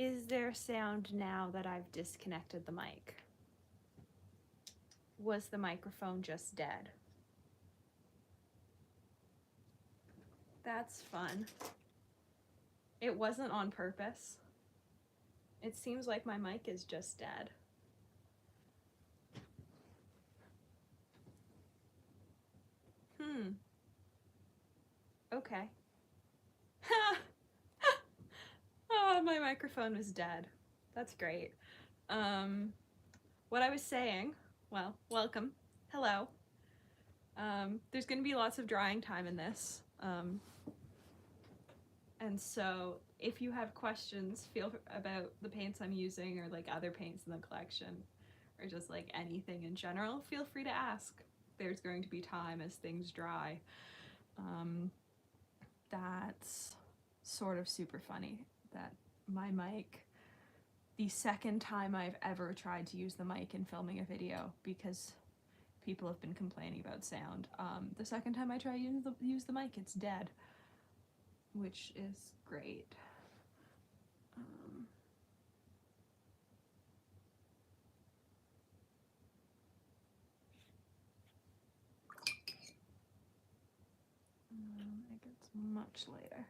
Is there sound now that I've disconnected the mic? Was the microphone just dead? That's fun. It wasn't on purpose. It seems like my mic is just dead. Okay. Oh, my microphone was dead. That's great. What I was saying, well, welcome. Hello. There's going to be lots of drying time in this. And so if you have questions about the paints I'm using or like other paints in the collection or just like anything in general, feel free to ask. There's going to be time as things dry. That's sort of super funny that my mic, the second time I've ever tried to use the mic in filming a video, because people have been complaining about sound, the second time I try to use the mic, it's dead, which is great. It gets much later.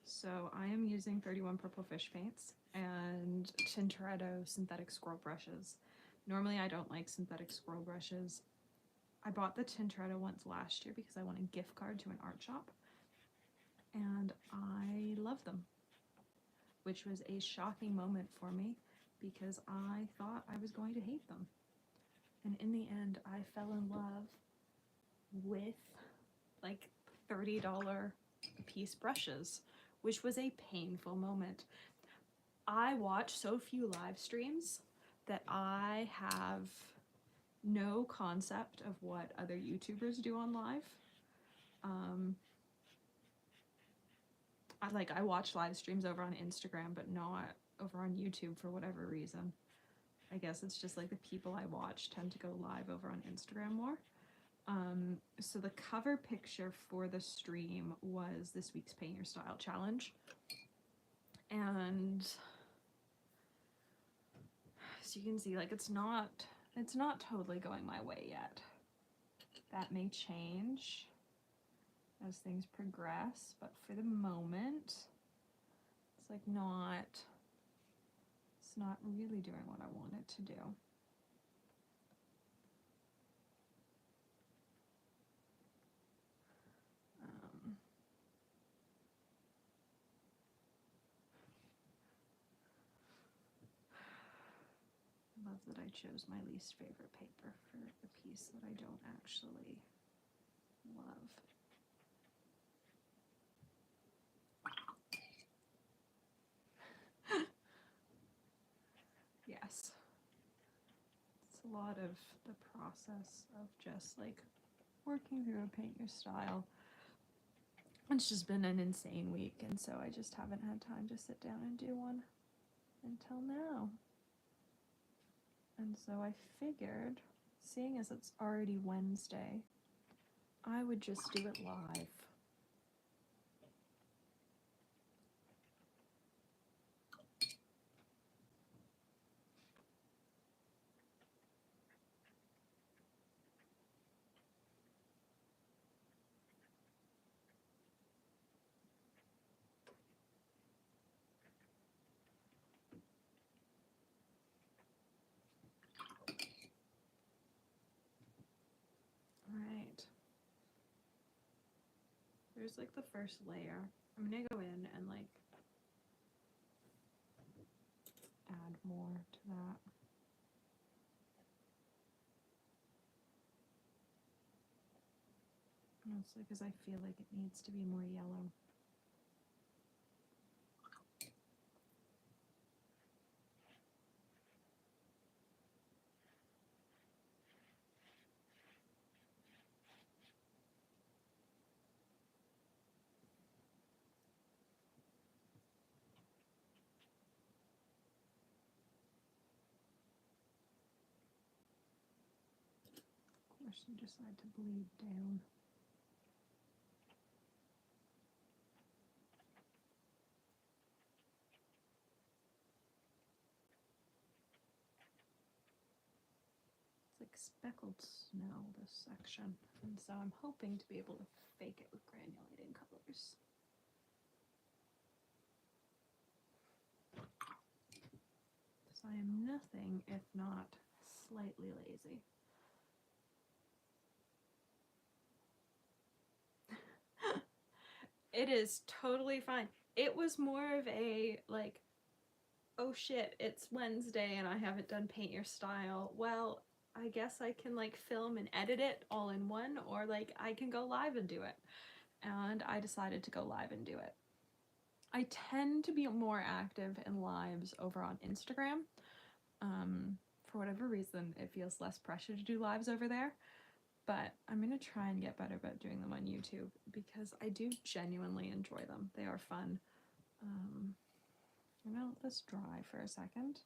So I am using 31 Purple Fish paints and Tintoretto synthetic swirl brushes. Normally I don't like synthetic swirl brushes. I bought the Tintoretto ones last year because I won a gift card to an art shop, and I love them, which was a shocking moment for me because I thought I was going to hate them. And in the end, I fell in love with like $30 a piece brushes, which was a painful moment. I watch so few live streams that I have no concept of what other YouTubers do on live. I watch live streams over on Instagram, but not over on YouTube for whatever reason. I guess it's just like the people I watch tend to go live over on Instagram more. So the cover picture for the stream was this week's Paint Your Style challenge. And as you can see, like it's not totally going my way yet. That may change as things progress, but for the moment, it's like it's not really doing what I want it to do. I love that I chose my least favorite paper for the piece that I don't actually love. Yes. It's a lot of the process of just like working through a Paint Your Style. It's just been an insane week, and so I just haven't had time to sit down and do one until now. And so I figured, seeing as it's already Wednesday, I would just do it live. Alright. There's like the first layer. I'm gonna go in and like add more to that. Mostly because I feel like it needs to be more yellow. Of course, you decide to bleed down. speckled snow, this section, and so I'm hoping to be able to fake it with granulating colors. So I am nothing if not slightly lazy. It is totally fine. It was more of a, like, oh shit, it's Wednesday and I haven't done Paint Your Style. Well, I guess I can, like, film and edit it all in one, or, like, I can go live and do it. And I decided to go live and do it. I tend to be more active in lives over on Instagram. For whatever reason, it feels less pressure to do lives over there. But I'm going to try and get better about doing them on YouTube because I do genuinely enjoy them. They are fun. I'm going to let this dry for a second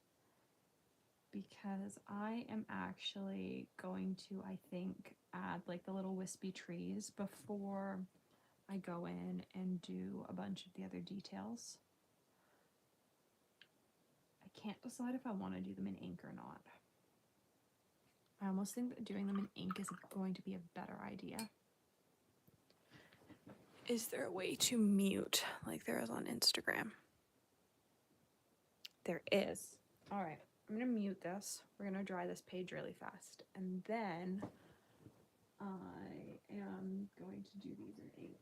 because I am actually going to, I think, add like the little wispy trees before I go in and do a bunch of the other details. I can't decide if I want to do them in ink or not. I almost think that doing them in ink is going to be a better idea. Is there a way to mute like there is on Instagram? There is. All right, I'm gonna mute this. We're gonna dry this page really fast, and then I am going to do these in ink.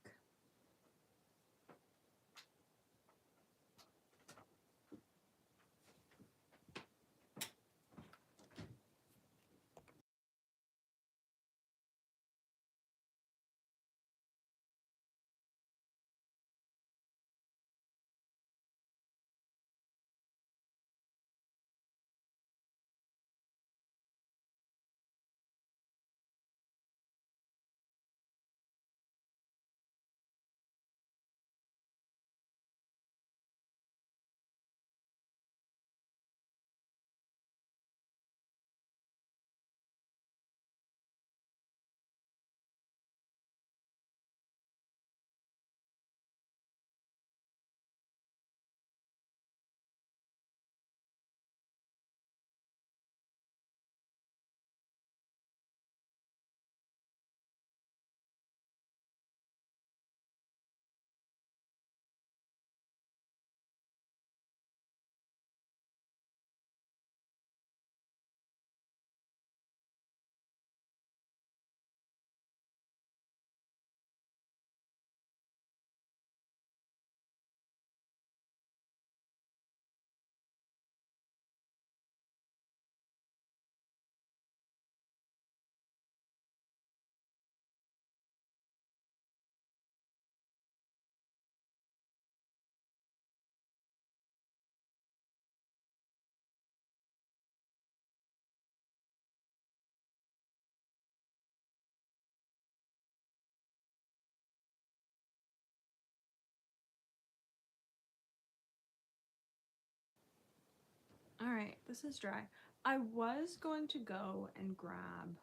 All right, this is dry. I was going to go and grab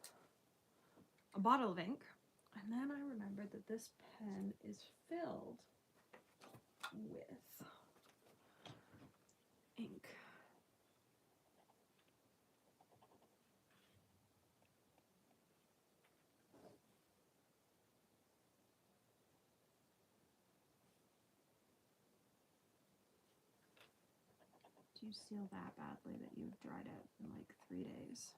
a bottle of ink, and then I remembered that this pen is filled with ink. Do you seal that badly that you've dried it in like 3 days?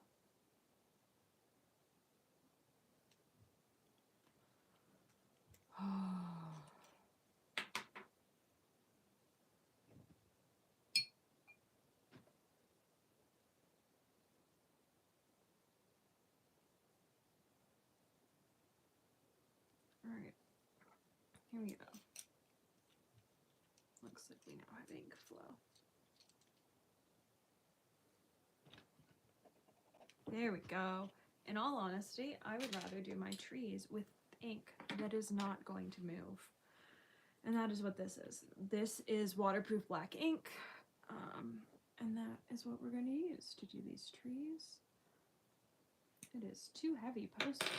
All right, here we go. Looks like we now have ink flow. There we go. In all honesty, I would rather do my trees with ink that is not going to move. And that is what this is. This is waterproof black ink. And that is what we're going to use to do these trees. It is too heavy posted.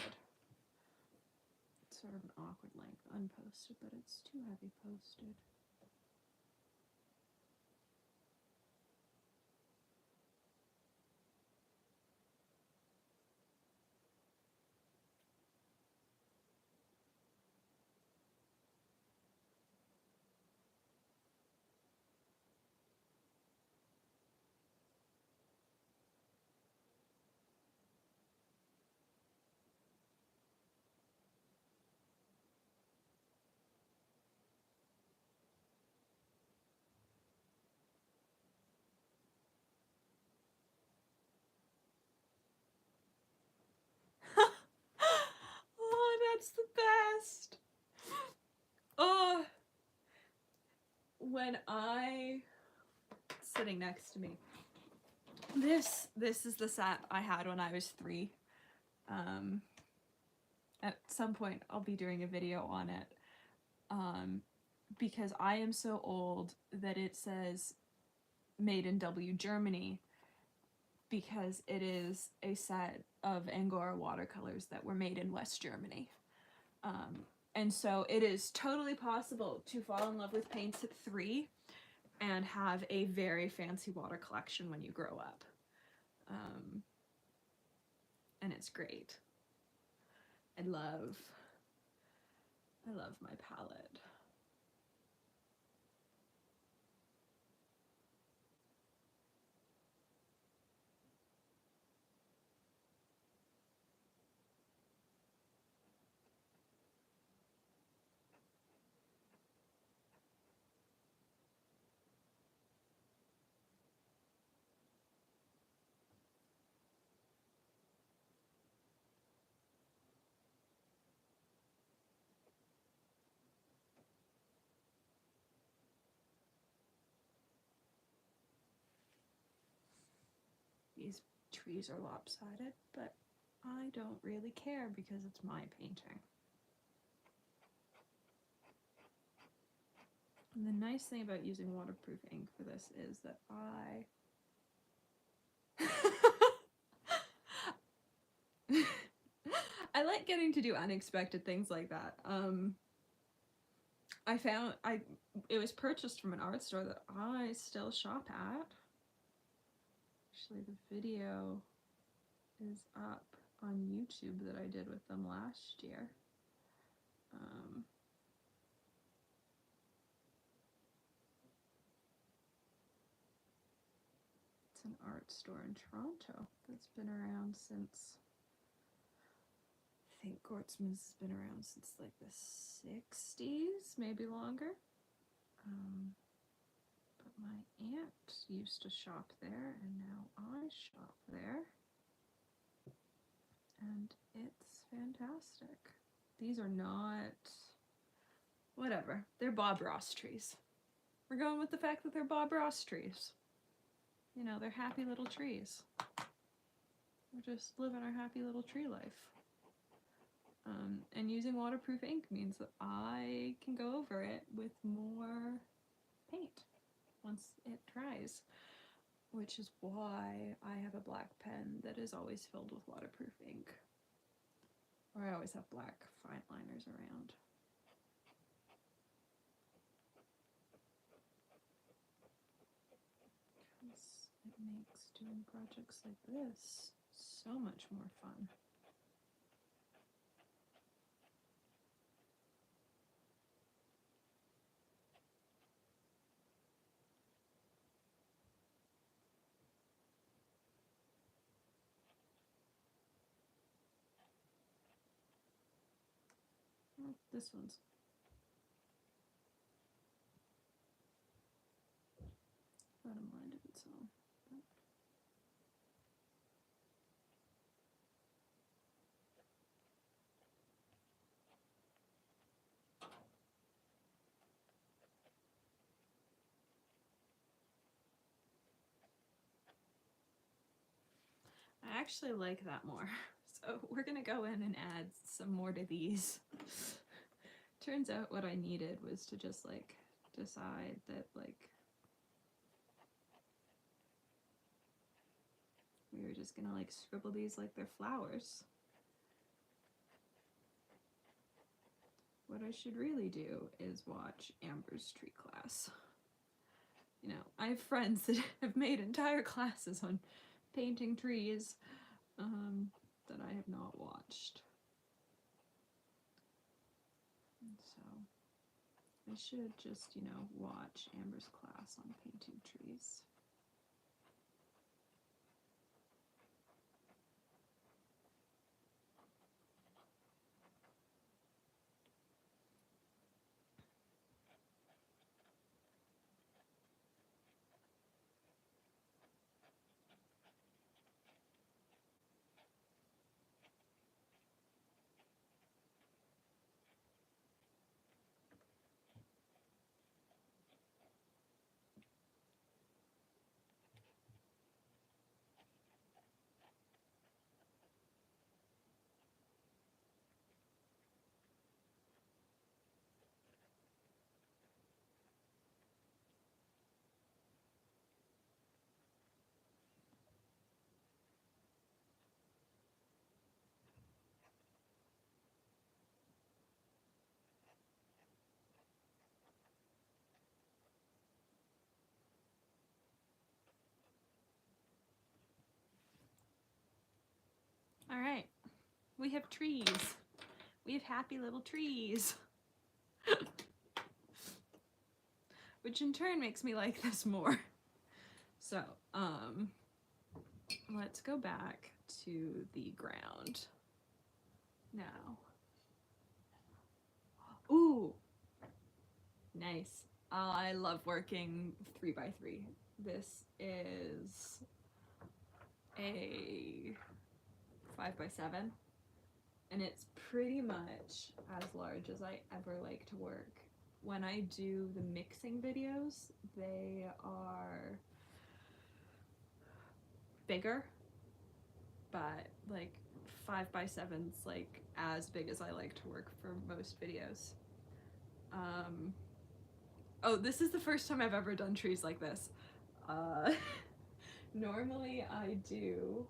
It's sort of an awkward length unposted, but it's too heavy posted. when I, sitting next to me, this is the set I had when I was 3. At some point I'll be doing a video on it, because I am so old that it says made in W Germany, because it is a set of Angora watercolors that were made in West Germany. And so it is totally possible to fall in love with paints at 3 and have a very fancy water collection when you grow up. And it's great. I love my palette. These trees are lopsided, but I don't really care because it's my painting. And the nice thing about using waterproof ink for this is that I like getting to do unexpected things like that. It was purchased from an art store that I still shop at. Actually, the video is up on YouTube that I did with them last year. It's an art store in Toronto that's been around since, I think Gortzman's has been around since like the 60s, maybe longer. But my aunt used to shop there, and now I shop there. And it's fantastic. These are not, whatever, they're Bob Ross trees. We're going with the fact that they're Bob Ross trees. You know, they're happy little trees. We're just living our happy little tree life. And using waterproof ink means that I can go over it with more paint once it dries, which is why I have a black pen that is always filled with waterproof ink. Or I always have black fine liners around. Because it makes doing projects like this so much more fun. Well, this one's got a mind of its own. I actually like that more. So we're gonna go in and add some more to these. Turns out what I needed was to just like decide that like we were just gonna like scribble these like they're flowers. What I should really do is watch Amber's tree class. You know, I have friends that have made entire classes on painting trees that I have not watched. And so I should just, you know, watch Amber's class on painting trees. All right, we have trees. We have happy little trees. Which in turn makes me like this more. So, let's go back to the ground now. Ooh, nice. I love working 3x3. This is a 5x7, and it's pretty much as large as I ever like to work. When I do the mixing videos, they are bigger, but like 5x7's like as big as I like to work for most videos. Oh, this is the first time I've ever done trees like this. Normally I do,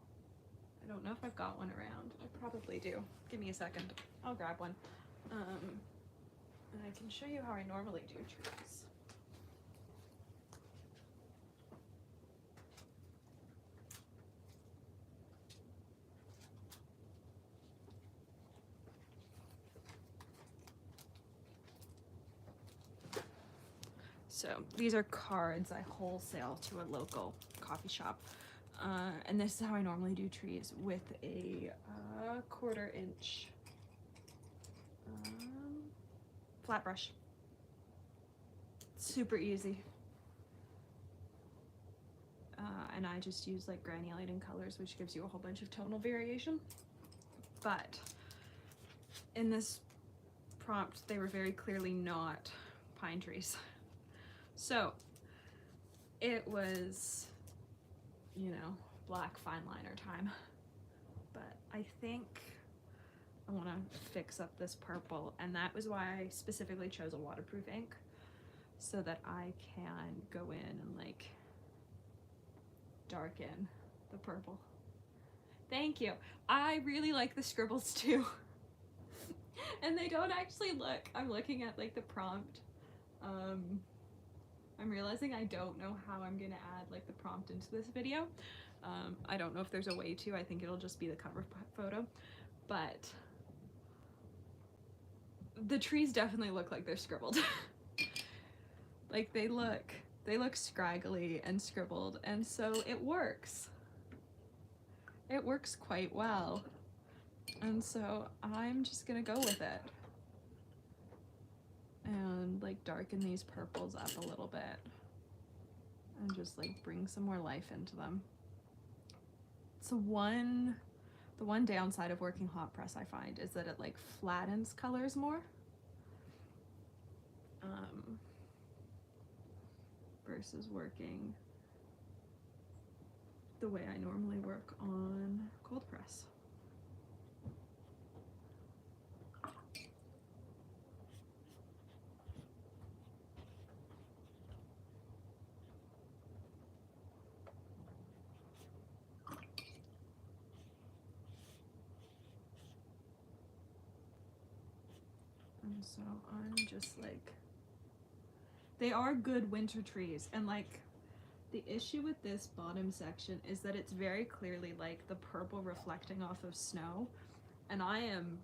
I don't know if I've got one around. I probably do. Give me a second. I'll grab one. And I can show you how I normally do trees. So these are cards I wholesale to a local coffee shop. And this is how I normally do trees, with a 1/4 inch flat brush. Super easy. And I just use like granulating colors, which gives you a whole bunch of tonal variation. But in this prompt, they were very clearly not pine trees. So it was, you know, black fine liner time. But I think I want to fix up this purple, and that was why I specifically chose a waterproof ink, so that I can go in and like darken the purple. Thank you. I really like the scribbles too. And they don't actually look, I'm looking at like the prompt. I'm realizing I don't know how I'm gonna add like the prompt into this video. I don't know if there's a way to. I think it'll just be the cover photo, but the trees definitely look like they're scribbled. Like they look scraggly and scribbled, and so it works. It works quite well. And so I'm just gonna go with it and like darken these purples up a little bit and just like bring some more life into them. So the one downside of working hot press, I find, is that it like flattens colors more. Versus working the way I normally work on cold press. And so I'm just like, they are good winter trees, and like the issue with this bottom section is that it's very clearly like the purple reflecting off of snow, and I am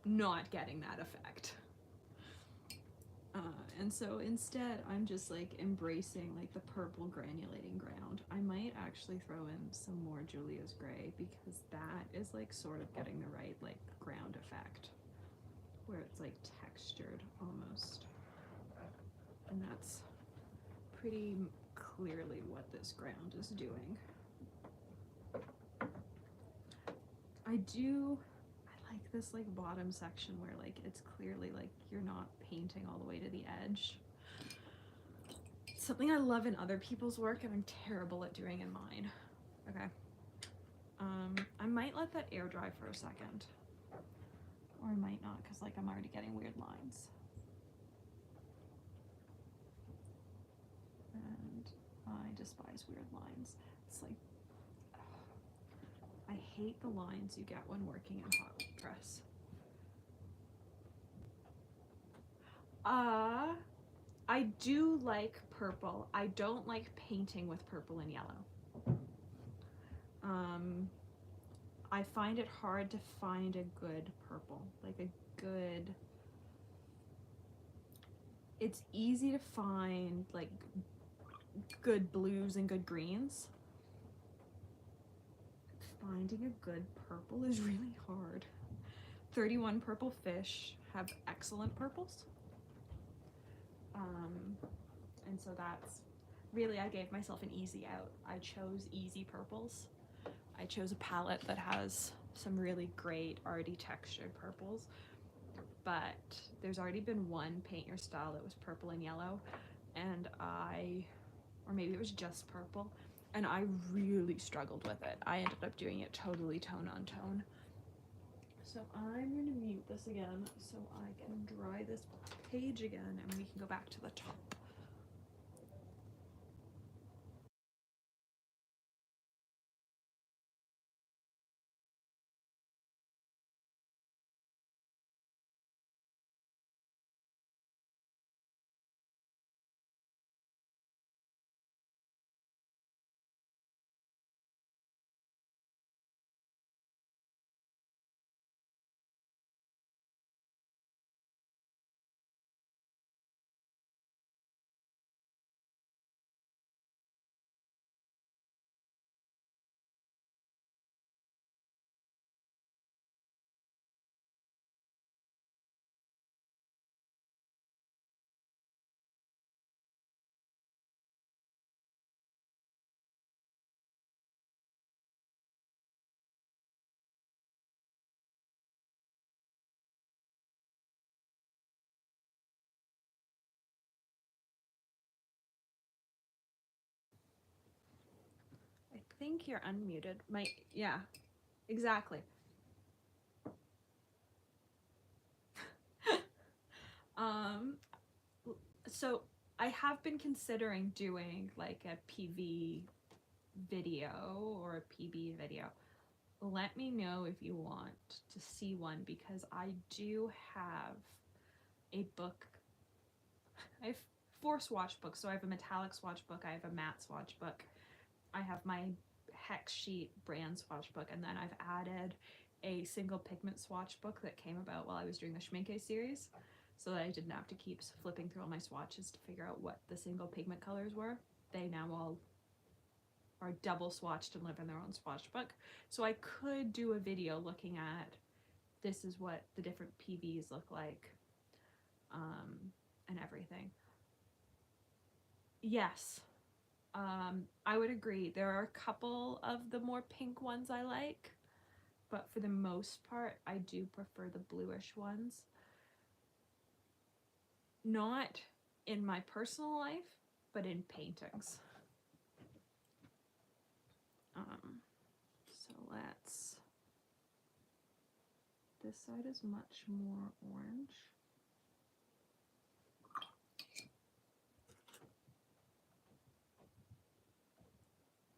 not getting that effect. And so instead I'm just like embracing like the purple granulating ground. I might actually throw in some more Julia's gray, because that is like sort of getting the right like ground effect where it's like textured almost. And that's pretty clearly what this ground is doing. I like this like bottom section where like it's clearly like you're not painting all the way to the edge. It's something I love in other people's work and I'm terrible at doing in mine. Okay. I might let that air dry for a second. Or I might not, because like I'm already getting weird lines. And I despise weird lines. It's like, I hate the lines you get when working in hot press. I do like purple. I don't like painting with purple and yellow. I find it hard to find a good purple, like a good, it's easy to find like good blues and good greens. Finding a good purple is really hard. 31 Purple Fish have excellent purples. And so that's really, I gave myself an easy out. I chose easy purples. I chose a palette that has some really great arty textured purples, but there's already been one Paint Your Style that was purple and yellow, and or maybe it was just purple, and I really struggled with it. I ended up doing it totally tone on tone. So I'm going to mute this again so I can dry this page again and we can go back to the top. I think you're unmuted. Yeah, exactly. So I have been considering doing like a PV video or a PB video. Let me know if you want to see one, because I do have a book. I have 4 swatch books. So I have a metallic swatch book, I have a matte swatch book, I have my hex sheet brand swatch book, and then I've added a single pigment swatch book that came about while I was doing the Schminke series, so that I didn't have to keep flipping through all my swatches to figure out what the single pigment colors were. They now all are double swatched and live in their own swatch book. So I could do a video looking at, this is what the different PVs look like, and everything. Yes, I would agree. There are a couple of the more pink ones I like, but for the most part, I do prefer the bluish ones. Not in my personal life, but in paintings. So let's, this side is much more orange.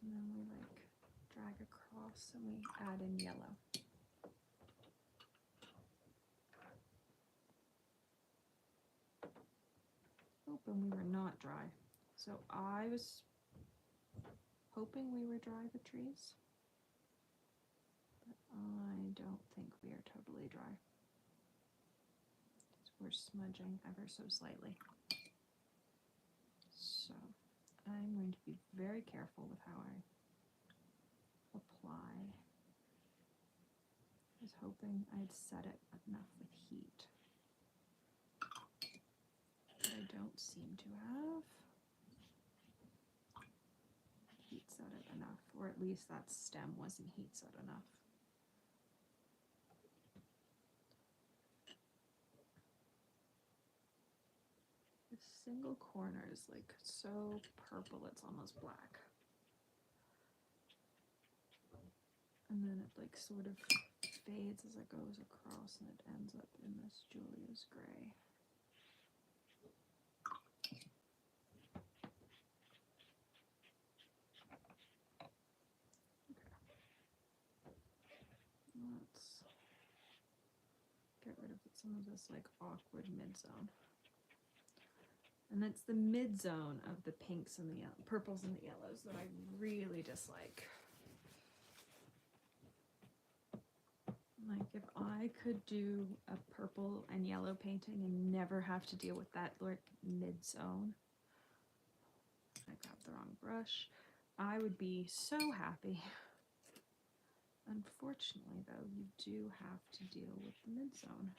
And then we like drag across and we add in yellow. Oh, and we were not dry. So I was hoping we were dry, the trees, but I don't think we are totally dry. We're smudging ever so slightly. So I'm going to be very careful with how I apply. I was hoping I'd set it enough with heat, but I don't seem to have heat set it enough, or at least that stem wasn't heat set enough. This single corner is like so purple it's almost black. And then it like sort of fades as it goes across and it ends up in this Julia's gray. Let's get rid of some of this like awkward mid-zone. And it's the mid-zone of the pinks and the purples and the yellows that I really dislike. Like if I could do a purple and yellow painting and never have to deal with that like mid-zone. I grabbed the wrong brush. I would be so happy. Unfortunately though, you do have to deal with the mid-zone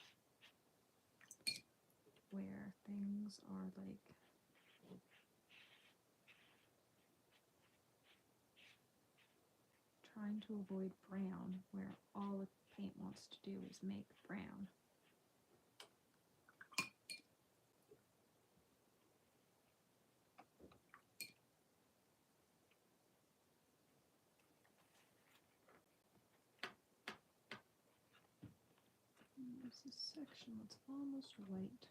where things are like trying to avoid brown, where all the paint wants to do is make brown. And there's this section that's almost white.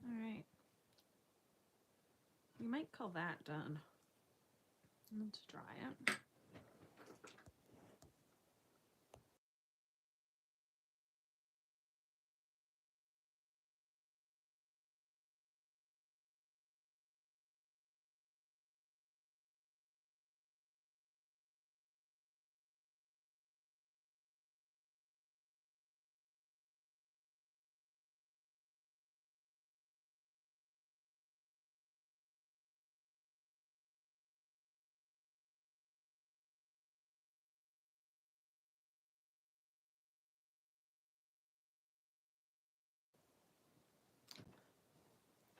Alright. We might call that done. Let's dry it.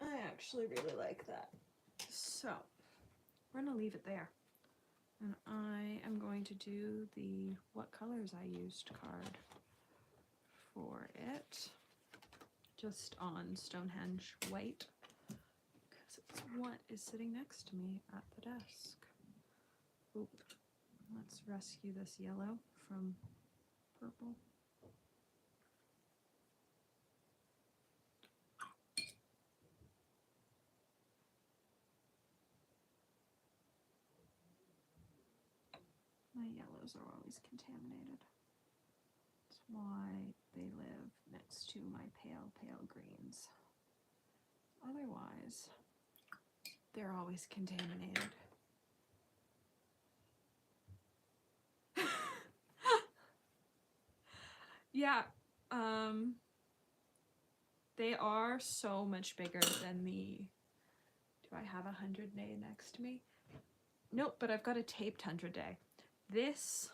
I actually really like that. So, we're going to leave it there. And I am going to do the what colors I used card for it. Just on Stonehenge white. Because it's what is sitting next to me at the desk. Oop. Let's rescue this yellow from purple. My yellows are always contaminated. That's why they live next to my pale, pale greens. Otherwise, they're always contaminated. Yeah, they are so much bigger than the... Do I have 100 Day next to me? Nope, but I've got a taped 100 Day. This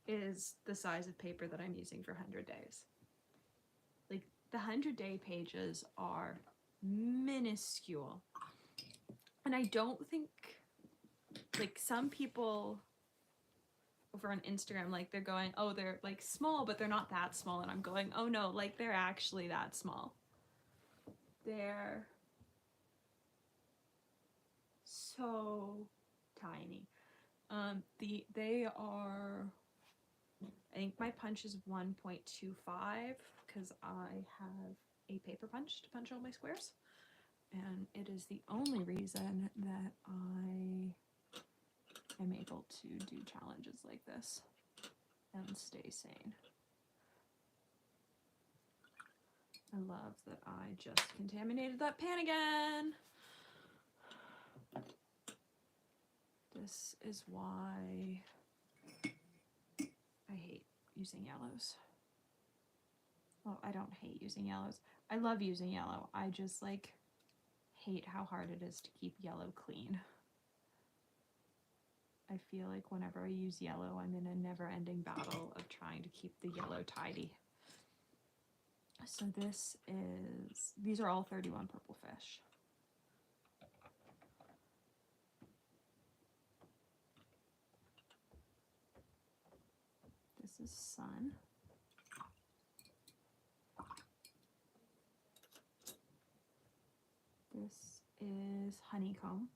is the size of paper that I'm using for 100 Days. Like, the 100 Day pages are minuscule. And I don't think, like, some people over on Instagram, like, they're going, oh, they're, like, small, but they're not that small. And I'm going, oh, no, like, they're actually that small. They're so tiny. They are, I think my punch is 1.25 because I have a paper punch to punch all my squares. And it is the only reason that I am able to do challenges like this and stay sane. I love that I just contaminated that pan again. This is why I hate using yellows. Well, I don't hate using yellows. I love using yellow. I just, like, hate how hard it is to keep yellow clean. I feel like whenever I use yellow, I'm in a never-ending battle of trying to keep the yellow tidy. So these are all 31 purple fish. This is sun. This is honeycomb.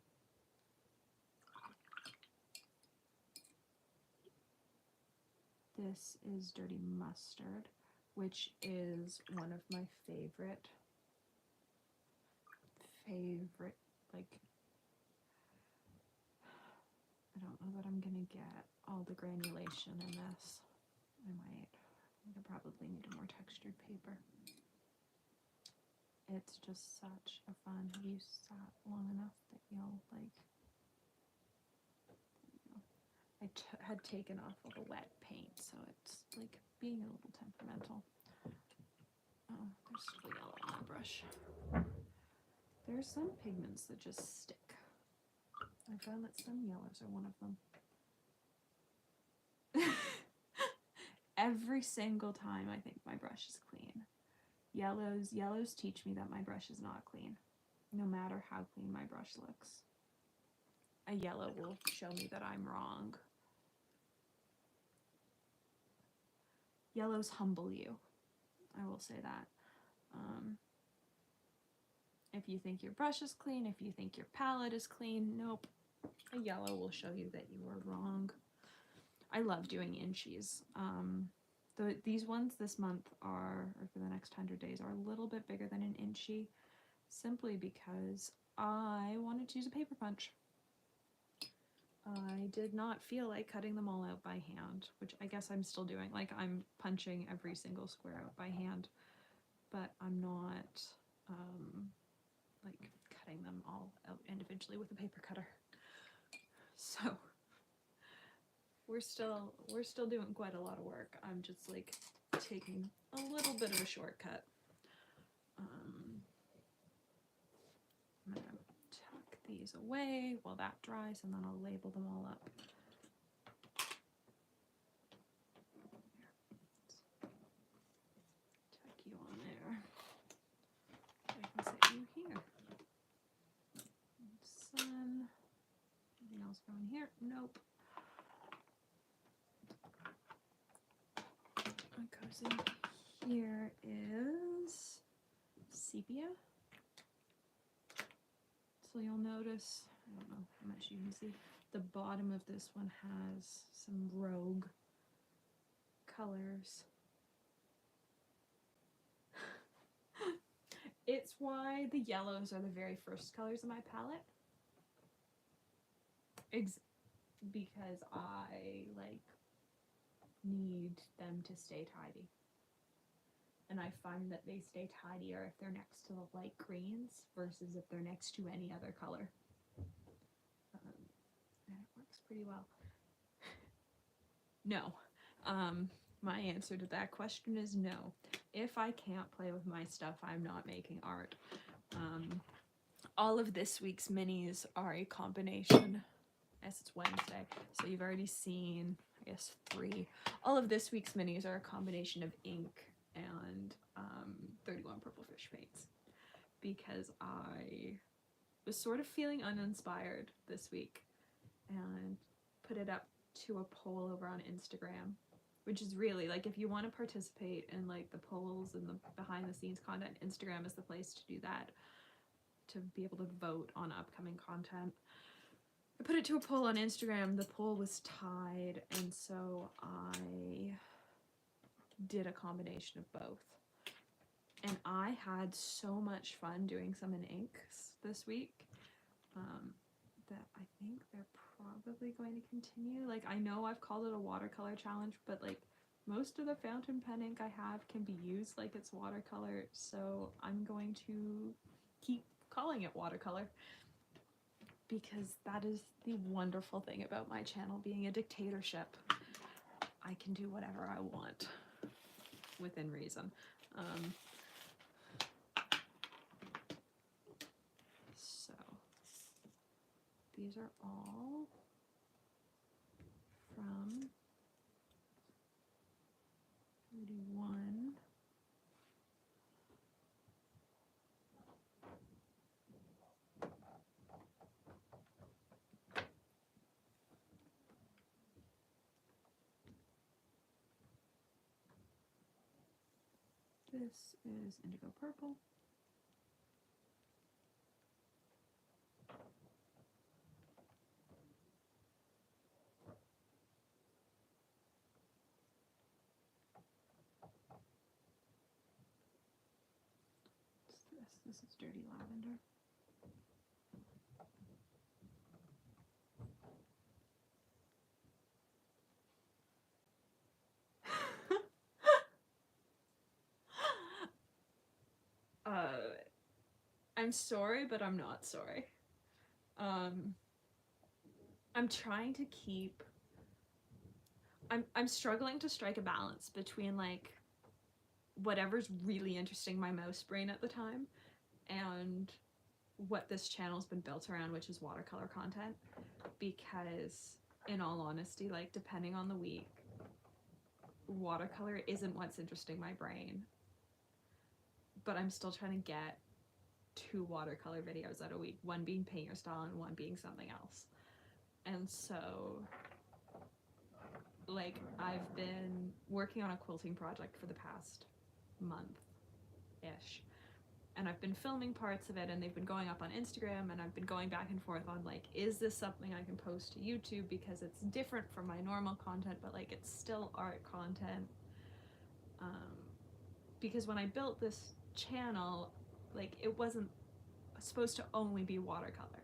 This is dirty mustard, which is one of my favorite, like, I don't know that I'm gonna get all the granulation in this. I might. I probably need a more textured paper. It's just such a fun. Have you sat long enough that you'll like? I had taken off all the wet paint, so it's like being a little temperamental. Oh, there's still yellow on that brush. There's some pigments that just stick. I found that some yellows are one of them. Every single time I think my brush is clean. Yellows teach me that my brush is not clean, no matter how clean my brush looks. A yellow will show me that I'm wrong. Yellows humble you. I will say that. If you think your brush is clean, if you think your palette is clean, nope. A yellow will show you that you are wrong. I love doing inchies. These ones this month are, or for the next 100 days, are a little bit bigger than an inchie, simply because I wanted to use a paper punch. I did not feel like cutting them all out by hand, which I guess I'm still doing. Like, I'm punching every single square out by hand, but I'm not like cutting them all out individually with a paper cutter. So we're still doing quite a lot of work. I'm just like taking a little bit of a shortcut. I'm gonna tuck these away while that dries, and then I'll label them all up. Tuck you on there. I can set you here. Sun. Anything else going here? Nope. What goes in here is sepia. So you'll notice, I don't know how much you can see, the bottom of this one has some rogue colors. It's why the yellows are the very first colors of my palette. Because I need them to stay tidy. And I find that they stay tidier if they're next to the light greens versus if they're next to any other color. And it works pretty well. No. My answer to that question is no. If I can't play with my stuff, I'm not making art. All of this week's minis are a combination. Yes, it's Wednesday, so you've already seen, I guess, 3. All of this week's minis are a combination of ink and 31 purple fish paints, because I was sort of feeling uninspired this week and put it up to a poll over on Instagram, which is really, like, if you want to participate in like the polls and the behind the scenes content, Instagram is the place to do that, to be able to vote on upcoming content. I put it to a poll on Instagram. The poll was tied, and so I did a combination of both. And I had so much fun doing some in inks this week that I think they're probably going to continue. Like, I know I've called it a watercolor challenge, but like most of the fountain pen ink I have can be used like it's watercolor, so I'm going to keep calling it watercolor, because that is the wonderful thing about my channel being a dictatorship. I can do whatever I want within reason. So these are all from 31. This is indigo purple. This is dirty lavender. I'm sorry, but I'm not sorry. I'm trying to keep... I'm struggling to strike a balance between, like, whatever's really interesting my mouse brain at the time and what this channel's been built around, which is watercolor content. Because, in all honesty, like, depending on the week, watercolor isn't what's interesting my brain. But I'm still trying to get 2 watercolor videos out a week, one being paint your style and one being something else. And so, like, I've been working on a quilting project for the past month-ish. And I've been filming parts of it, and they've been going up on Instagram, and I've been going back and forth on, like, is this something I can post to YouTube, because it's different from my normal content, but, like, it's still art content. Because when I built this channel, like, it wasn't supposed to only be watercolor,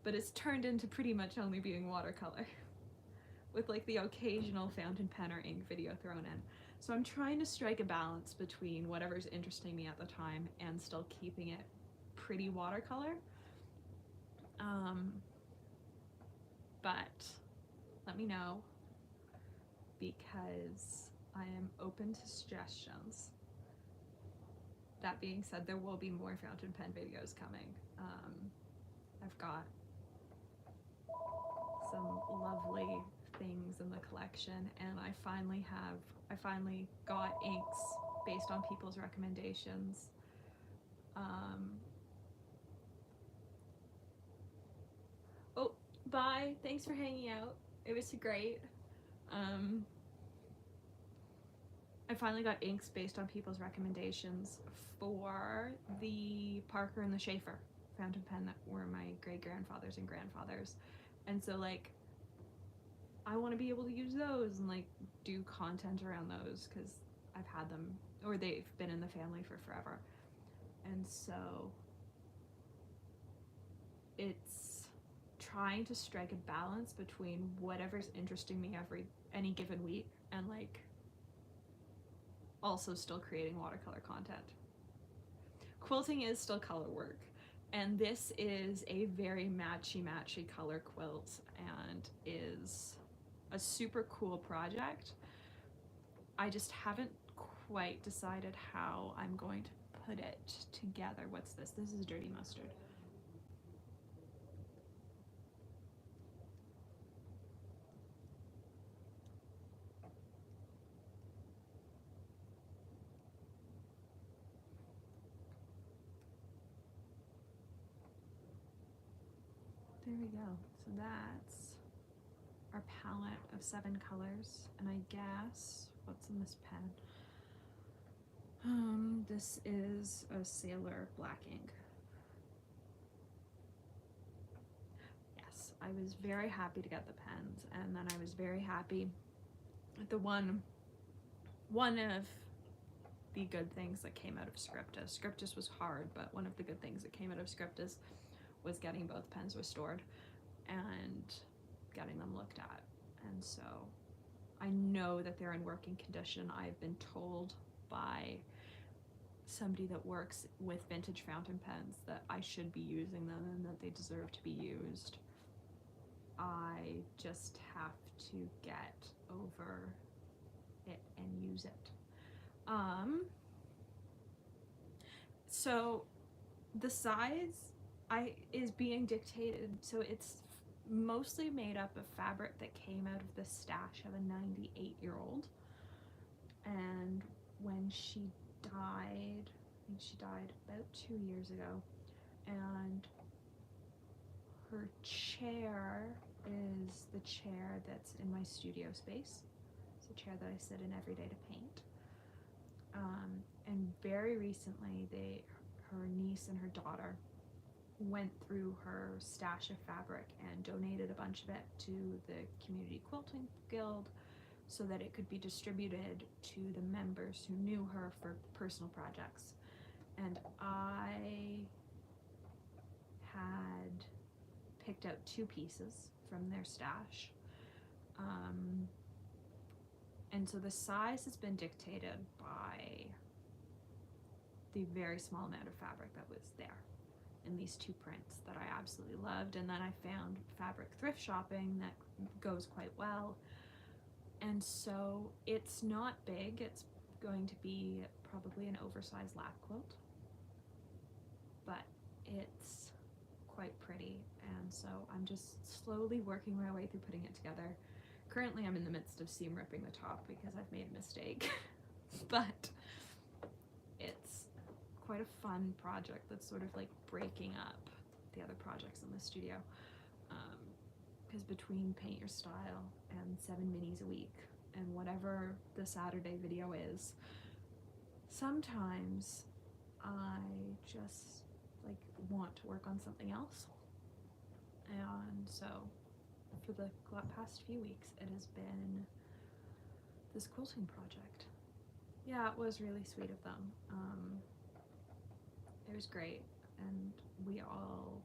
but it's turned into pretty much only being watercolor with, like, the occasional fountain pen or ink video thrown in. So I'm trying to strike a balance between whatever's interesting me at the time and still keeping it pretty watercolor. But let me know, because I am open to suggestions. That being said, there will be more fountain pen videos coming. I've got some lovely things in the collection, and I finally got inks based on people's recommendations. Oh, bye. Thanks for hanging out. It was great. I finally got inks based on people's recommendations for the Parker and the Schaefer fountain pen that were my great-grandfathers and grandfathers. And so, like, I want to be able to use those and, like, do content around those, because I've had them, or they've been in the family for forever. And so it's trying to strike a balance between whatever's interesting me any given week, and, like, also still creating watercolor content. Quilting is still color work, and this is a very matchy color quilt and is a super cool project. I just haven't quite decided how I'm going to put it together. What's this? This is dirty mustard. There we go. So that's our palette of 7 colors, and I guess what's in this pen? This is a Sailor black ink. Yes, I was very happy to get the pens, and then I was very happy with the one of the good things that came out of Scriptus. Scriptus was hard, but one of the good things that came out of Scriptus was getting both pens restored and getting them looked at. And so I know that they're in working condition. I've been told by somebody that works with vintage fountain pens that I should be using them and that they deserve to be used. I just have to get over it and use it. So the size is being dictated, so it's mostly made up of fabric that came out of the stash of a 98-year-old. And when she died, I think she died about 2 years ago, and her chair is the chair that's in my studio space. It's a chair that I sit in every day to paint. And very recently, her niece and her daughter went through her stash of fabric and donated a bunch of it to the Community Quilting Guild so that it could be distributed to the members who knew her for personal projects. And I had picked out 2 pieces from their stash. And so the size has been dictated by the very small amount of fabric that was there. in these two prints that I absolutely loved, and then I found fabric thrift shopping that goes quite well. And so it's not big, it's going to be probably an oversized lap quilt, but it's quite pretty, and so I'm just slowly working my way through putting it together. Currently I'm in the midst of seam ripping the top because I've made a mistake, but it's quite a fun project that's sort of like breaking up the other projects in the studio, because between Paint Your Style and 7 minis a week and whatever the Saturday video is, sometimes I just like want to work on something else. And so for the past few weeks it has been this quilting project. Yeah, it was really sweet of them. It was great, and we all,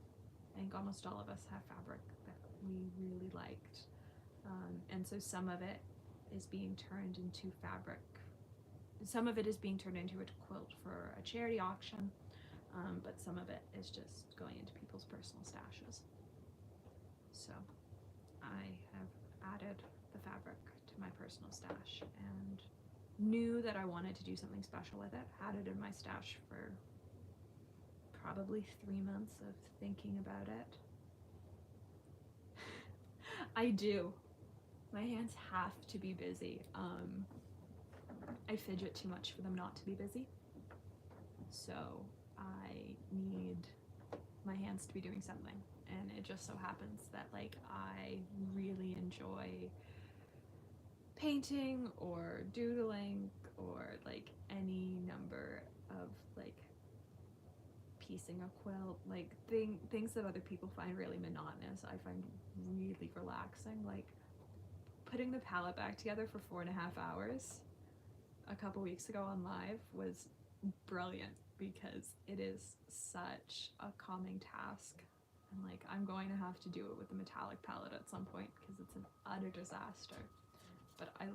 I think almost all of us, have fabric that we really liked, and so some of it is being turned into fabric. Some of it is being turned into a quilt for a charity auction, but some of it is just going into people's personal stashes. So I have added the fabric to my personal stash and knew that I wanted to do something special with it. Had it in my stash for probably 3 months of thinking about it. I do. My hands have to be busy. I fidget too much for them not to be busy. So I need my hands to be doing something. And it just so happens that like I really enjoy painting or doodling or like any number of like piecing a quilt, like things that other people find really monotonous, I find really relaxing. Like putting the palette back together for 4.5 hours a couple weeks ago on live was brilliant because it is such a calming task, and like I'm going to have to do it with the metallic palette at some point because it's an utter disaster. But I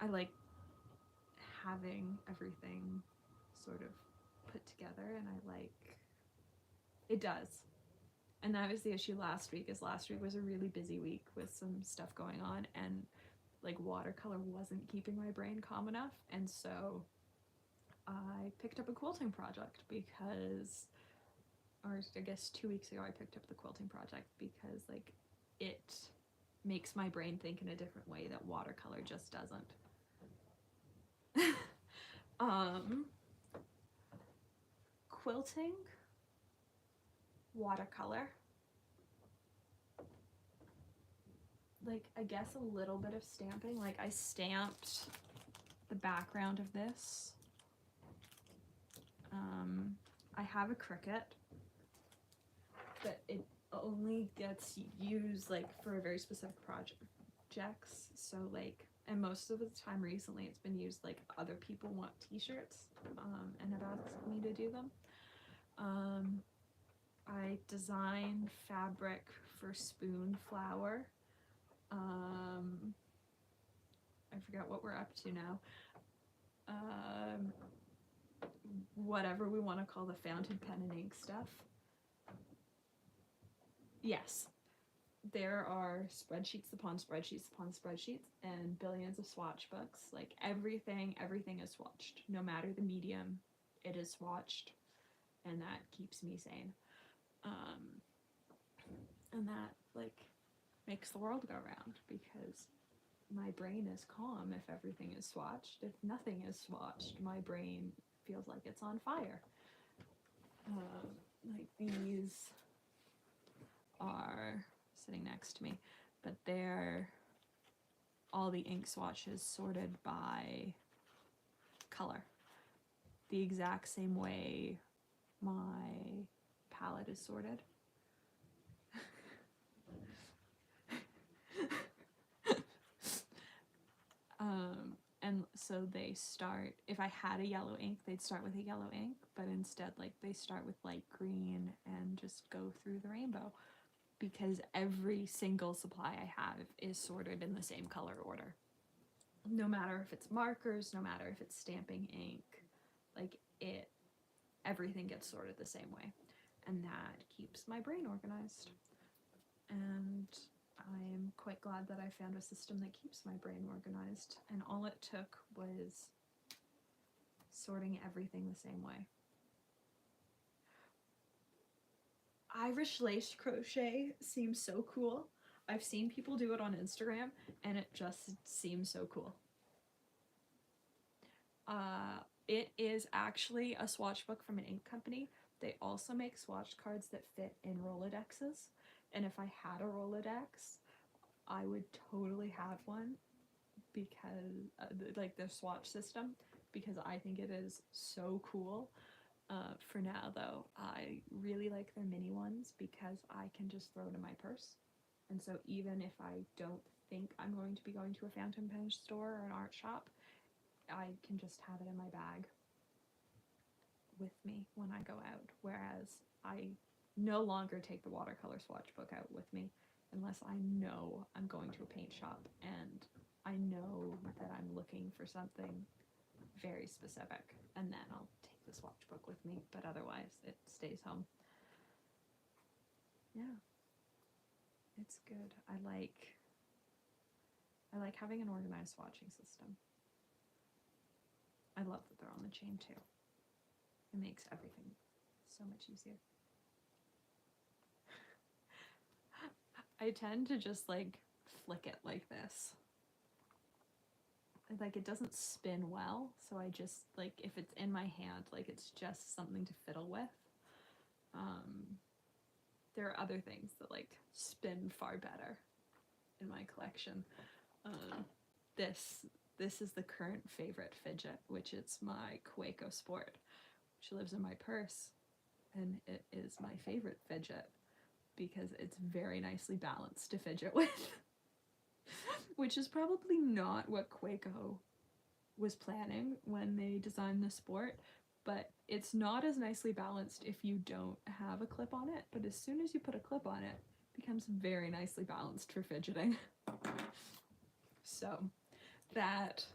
like having everything sort of put together, and I like it does. And that was the issue last week, is last week was a really busy week with some stuff going on, and like watercolor wasn't keeping my brain calm enough, and so I picked up a quilting project because, or I guess 2 weeks ago I picked up the quilting project because like it makes my brain think in a different way that watercolor just doesn't. Quilting, watercolor, like I guess a little bit of stamping. Like I stamped the background of this. I have a Cricut, but it only gets used like for very specific projects. So like, and most of the time recently it's been used like other people want t-shirts and have asked me to do them. I designed fabric for spoon flower. I forgot what we're up to now. Whatever we want to call the fountain pen and ink stuff. Yes, there are spreadsheets upon spreadsheets upon spreadsheets and billions of swatch books. Like everything is swatched. No matter the medium, it is swatched, and that keeps me sane. And that like makes the world go round because my brain is calm if everything is swatched. If nothing is swatched, my brain feels like it's on fire. Like these are sitting next to me, but they're all the ink swatches sorted by color, the exact same way my palette is sorted. And so they start, if I had a yellow ink, they'd start with a yellow ink, but instead like they start with light green and just go through the rainbow, because every single supply I have is sorted in the same color order. No matter if it's markers, no matter if it's stamping ink, like everything gets sorted the same way. And that keeps my brain organized. And I'm quite glad that I found a system that keeps my brain organized. And all it took was sorting everything the same way. Irish lace crochet seems so cool. I've seen people do it on Instagram, and it just seems so cool. It is actually a swatch book from an ink company. They also make swatch cards that fit in Rolodexes, and if I had a Rolodex, I would totally have one, because like their swatch system, because I think it is so cool. For now though, I really like their mini ones because I can just throw it in my purse. And so even if I don't think I'm going to be going to a fountain pen store or an art shop, I can just have it in my bag with me when I go out. Whereas I no longer take the watercolor swatch book out with me unless I know I'm going to a paint shop and I know that I'm looking for something very specific, and then I'll take the swatch book with me, but otherwise it stays home. Yeah, it's good. I like having an organized swatching system. I love that they're on the chain too. It makes everything so much easier. I tend to just like flick it like this. Like it doesn't spin well, so I just like, if it's in my hand, like it's just something to fiddle with. There are other things that like spin far better in my collection. This is the current favorite fidget, which is my Quaco Sport, which lives in my purse, and it is my favorite fidget because it's very nicely balanced to fidget with. Which is probably not what Quaco was planning when they designed the Sport, but it's not as nicely balanced if you don't have a clip on it, but as soon as you put a clip on it, it becomes very nicely balanced for fidgeting. So that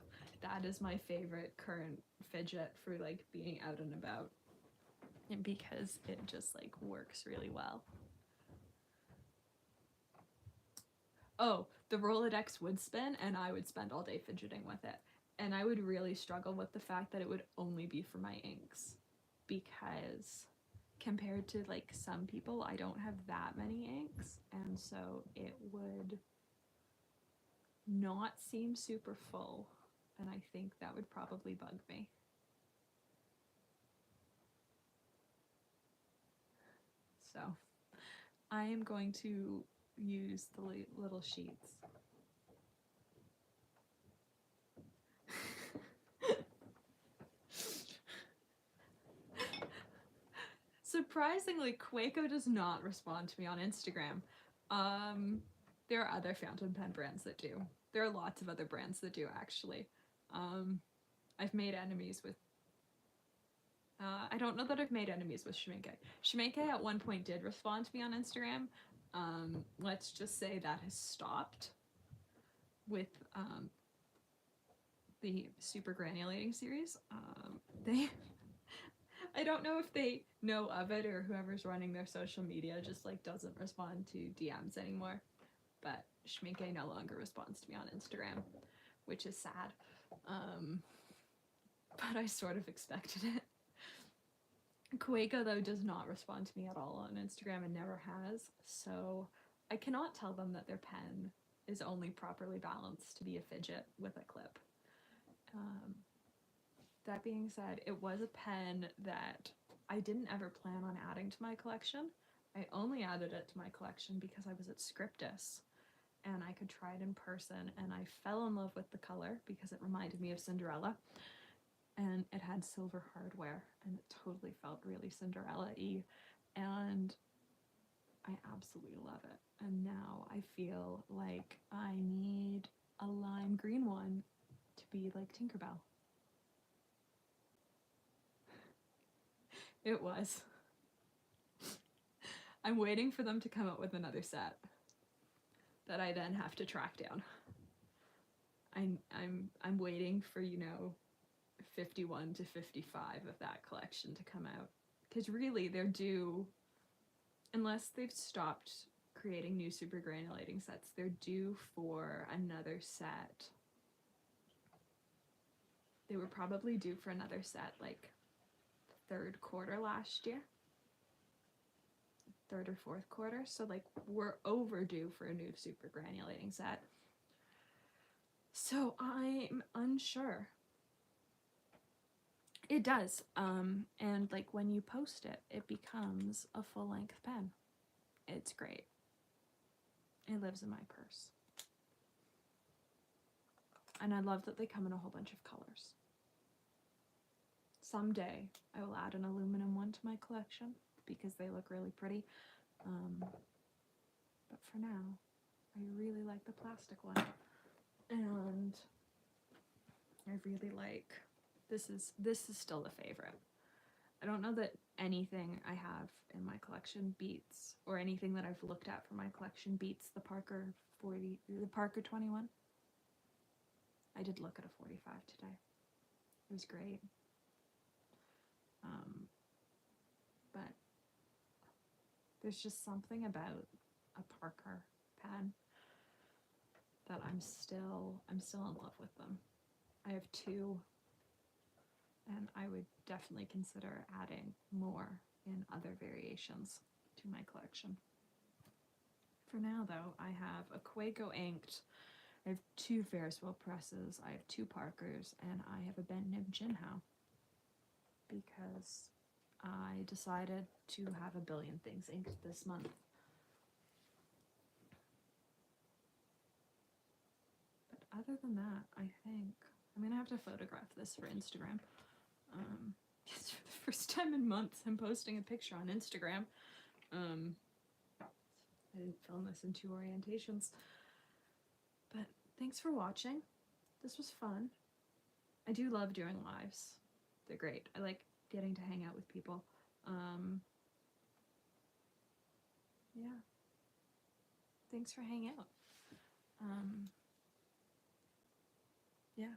is my favorite current fidget for like being out and about, and because it just like works really well. Oh, the Rolodex would spin and I would spend all day fidgeting with it. And I would really struggle with the fact that it would only be for my inks, because compared to like some people, I don't have that many inks, and so it would not seem super full, and I think that would probably bug me. So I am going to use the little sheets. Surprisingly, Quaco does not respond to me on Instagram. There are other fountain pen brands that do. There are lots of other brands that do, actually. I've made enemies with... I don't know that I've made enemies with Schminke. Schminke at one point did respond to me on Instagram. Let's just say that has stopped with the super granulating series. I don't know if they know of it or whoever's running their social media just like doesn't respond to DMs anymore, but Schminke no longer responds to me on Instagram, which is sad. But I sort of expected it. Quaco though does not respond to me at all on Instagram and never has, so I cannot tell them that their pen is only properly balanced to be a fidget with a clip. That being said, it was a pen that I didn't ever plan on adding to my collection. I only added it to my collection because I was at Scriptus and I could try it in person, and I fell in love with the color because it reminded me of Cinderella, and it had silver hardware and it totally felt really Cinderella-y, and I absolutely love it. And now I feel like I need a lime green one to be like Tinkerbell. It was. I'm waiting for them to come out with another set that I then have to track down. I'm waiting for, 51 to 55 of that collection to come out, because really they're due, unless they've stopped creating new super granulating sets, they're due for another set. They were probably due for another set like third quarter last year, third or fourth quarter, so like we're overdue for a new super granulating set. So I'm unsure. It does, and like when you post it, it becomes a full-length pen. It's great. It lives in my purse. And I love that they come in a whole bunch of colors. Someday I will add an aluminum one to my collection because they look really pretty. But for now, I really like the plastic one. And I really like, this is still the favorite. I don't know that anything I have in my collection beats, or anything that I've looked at for my collection beats the Parker 21. I did look at a 45 today. It was great. But there's just something about a Parker pen that I'm still in love with them. I have two, and I would definitely consider adding more in other variations to my collection. For now though, I have a Quaco inked, I have two Ferris wheel presses, I have two Parkers, and I have a bent nib Jinhao, because I decided to have a billion things inked this month. But other than that, I think I'm gonna have to photograph this for Instagram. It's for the first time in months I'm posting a picture on Instagram. I didn't film this in 2 orientations. But thanks for watching. This was fun. I do love doing lives. They're great. I like getting to hang out with people. Yeah. Thanks for hanging out. Yeah.